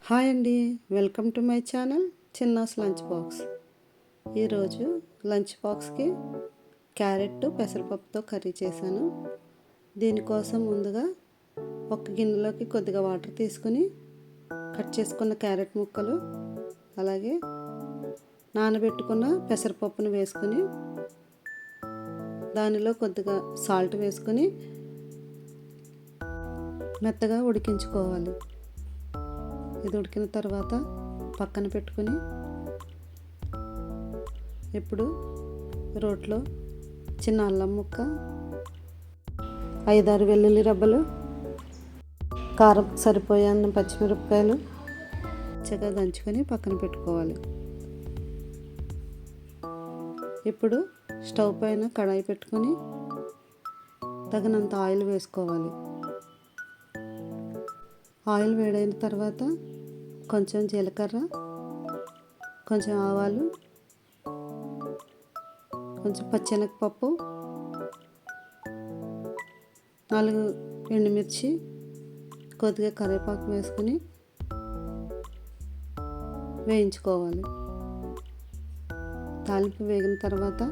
Hi అండి, welcome to my channel Chinnas lunch box. ఈరోజు lunch బాక్స్కి క్యారెట్ పెసరపప్పుతో కర్రీ చేశాను. దీనికోసం ముందుగా ఒక గిన్నెలోకి కొద్దిగా వాటర్ తీసుకుని కట్ చేసుకున్న క్యారెట్ ముక్కలు, అలాగే నానబెట్టుకున్న పెసరపప్పును వేసుకుని దానిలో కొద్దిగా సాల్ట్ వేసుకుని మెత్తగా ఉడికించుకోవాలి. ఇది ఉడికిన తర్వాత పక్కన పెట్టుకుని ఇప్పుడు రోట్లో చిన్న అల్లం ముక్క, 5-6 వెల్లుల్లి రబ్బలు, కారం సరిపోయేంత పచ్చిమిరపకాయలు చక్కగా దంచుకొని పక్కన పెట్టుకోవాలి. ఇప్పుడు స్టవ్ పైన కడాయి పెట్టుకొని తగినంత ఆయిల్ వేసుకోవాలి. ఆయిల్ వేడైన తర్వాత కొంచెం జీలకర్ర, కొంచెం ఆవాలు, కొంచెం పచ్చెనగపప్పు, 4 ఎండుమిర్చి, కొద్దిగా కరివేపాకు వేసుకుని వేయించుకోవాలి. తాలింపు వేగిన తర్వాత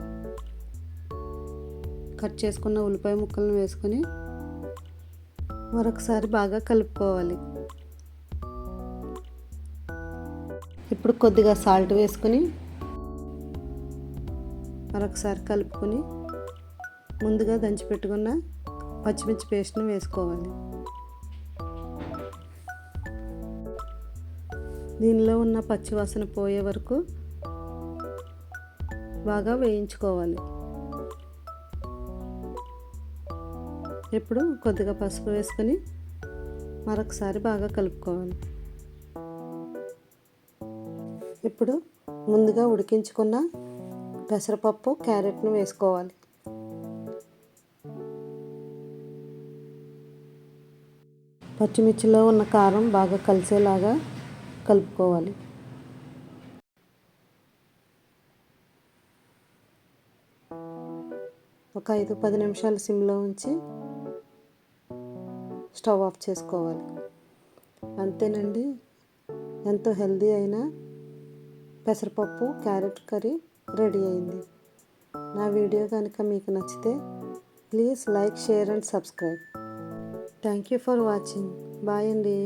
కట్ చేసుకున్న ఉల్లిపాయ ముక్కలను వేసుకొని మరొకసారి బాగా కలుపుకోవాలి. ఇప్పుడు కొద్దిగా సాల్ట్ వేసుకుని మరొకసారి కలుపుకొని ముందుగా దంచి పెట్టుకున్న పచ్చిమిర్చి పేస్ట్ని వేసుకోవాలి. దీనిలో ఉన్న పచ్చివాసన పోయే వరకు బాగా వేయించుకోవాలి. ఇప్పుడు కొద్దిగా పసుపు వేసుకొని మరొకసారి బాగా కలుపుకోవాలి. ఇప్పుడు ముందుగా ఉడికించుకున్న పెసరపప్పు, క్యారెట్ను వేసుకోవాలి. పచ్చిమిర్చిలో ఉన్న కారం బాగా కలిసేలాగా కలుపుకోవాలి. ఒక 5-10 నిమిషాలు సిమ్లో ఉంచి స్టవ్ ఆఫ్ చేసుకోవాలి. అంతేనండి, ఎంతో హెల్దీ అయిన పెసరపప్పు క్యారెట్ కర్రీ రెడీ అయింది. నా వీడియో కనుక మీకు నచ్చితే please like, share and subscribe. Thank you for watching. Bye అండి.